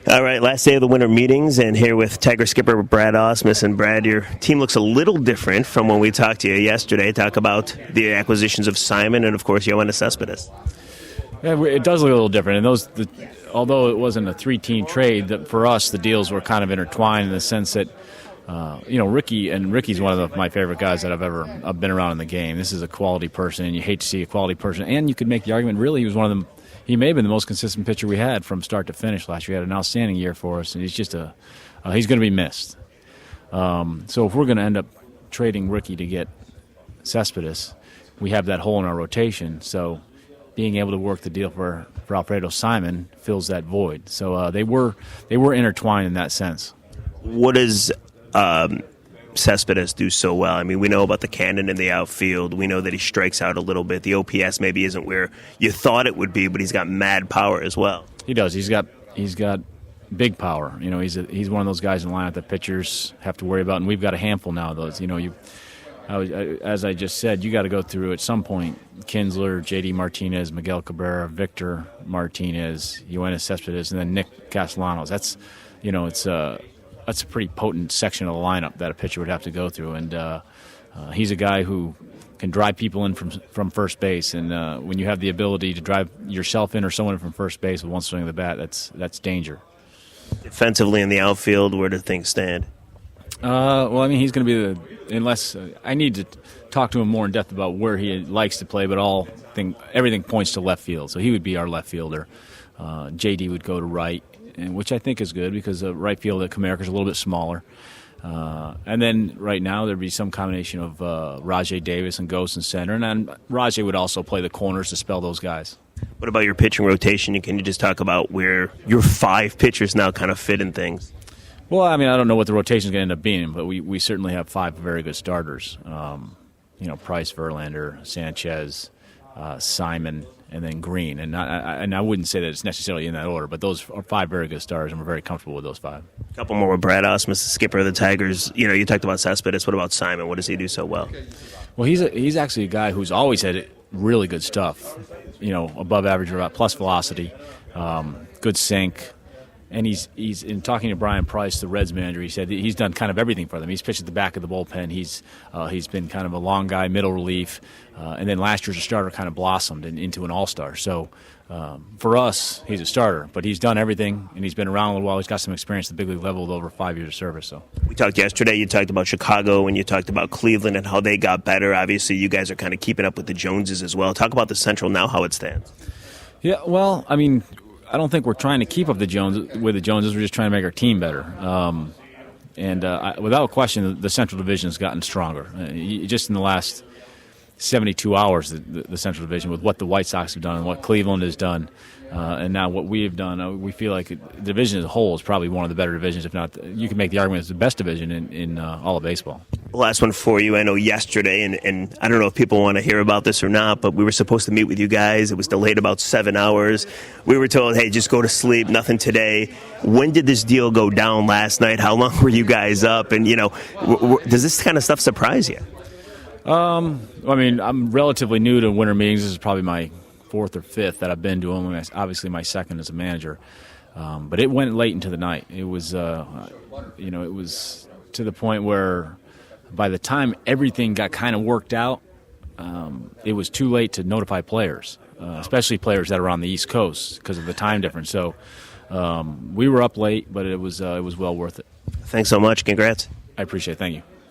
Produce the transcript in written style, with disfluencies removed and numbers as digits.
All right, last day of the winter meetings, and here with Tiger skipper Brad Ausmus. And Brad, your team looks a little different from when we talked to you yesterday. Talk about the acquisitions of Simon and, of course, Yoenis Cespedes. Yeah, it does look a little different. And although it wasn't a three-team trade, for us the deals were kind of intertwined in the sense that, Ricky's one of my favorite guys that I've been around in the game. This is a quality person, and you hate to see a quality person. And you could make the argument, really, he was one of them. He may have been the most consistent pitcher we had from start to finish last year. He had an outstanding year for us, and he's just he's going to be missed. So if we're going to end up trading Ricky to get Cespedes, we have that hole in our rotation. So being able to work the deal for Alfredo Simon fills that void. So they were intertwined in that sense. What does Cespedes do so well? I mean, we know about the cannon in the outfield. We know that he strikes out a little bit. The OPS maybe isn't where you thought it would be, but he's got mad power as well. He does. He's got big power. You know, he's one of those guys in the lineup that pitchers have to worry about, and we've got a handful now of those. You know, as I just said, you got to go through at some point Kinsler, J.D. Martinez, Miguel Cabrera, Victor Martinez, Yoenis Cespedes, and then Nick Castellanos. That's a pretty potent section of the lineup that a pitcher would have to go through, and he's a guy who can drive people in from first base, and when you have the ability to drive yourself in or someone in from first base with one swing of the bat, that's danger. Defensively in the outfield, where do things stand? Well, I mean, he's going to be unless I need to talk to him more in depth about where he likes to play, but everything points to left field, so he would be our left fielder. JD would go to right, which I think is good because the right field at Comerica is a little bit smaller. And then right now there'd be some combination of Rajay Davis and Ghost in center, and then Rajay would also play the corners to spell those guys. What about your pitching rotation? Can you just talk about where your five pitchers now kind of fit in things? Well, I mean, I don't know what the rotation is going to end up being, but we certainly have five very good starters. Price, Verlander, Sanchez, Simon, and then Green. And I wouldn't say that it's necessarily in that order, but those are five very good starters, and we're very comfortable with those five. A couple more with Brad Ausmus, the skipper of the Tigers. You know, you talked about Cespedes. What about Simon? What does he do so well? Well, he's actually a guy who's always had really good stuff. You know, above average about plus velocity, good sink. And he's in talking to Brian Price, the Reds manager. He said he's done kind of everything for them. He's pitched at the back of the bullpen. He's been kind of a long guy, middle relief, and then last year's a starter kind of blossomed into an all-star. So for us, he's a starter, but he's done everything, and he's been around a little while. He's got some experience at the big league level with over 5 years of service. So we talked yesterday. You talked about Chicago, and you talked about Cleveland and how they got better. Obviously, you guys are kind of keeping up with the Joneses as well. Talk about the Central now, how it stands. Yeah, well, I mean, I don't think we're trying to keep up with the Joneses. We're just trying to make our team better. Without question, the Central Division has gotten stronger. Just in the last 72 hours, the Central Division, with what the White Sox have done and what Cleveland has done, and now what we have done, we feel like the division as a whole is probably one of the better divisions, if not, you can make the argument it's the best division in all of baseball. Last one for you. I know yesterday, and I don't know if people want to hear about this or not, but we were supposed to meet with you guys. It was delayed about 7 hours. We were told, hey, just go to sleep, nothing today. When did this deal go down last night? How long were you guys up? And, does this kind of stuff surprise you? I mean, I'm relatively new to winter meetings. This is probably my fourth or fifth that I've been to them. Obviously, my second as a manager. But it went late into the night. It was, it was to the point where by the time everything got kind of worked out, it was too late to notify players, especially players that are on the East Coast because of the time difference. So we were up late, but it was well worth it. Thanks so much. Congrats. I appreciate it. Thank you.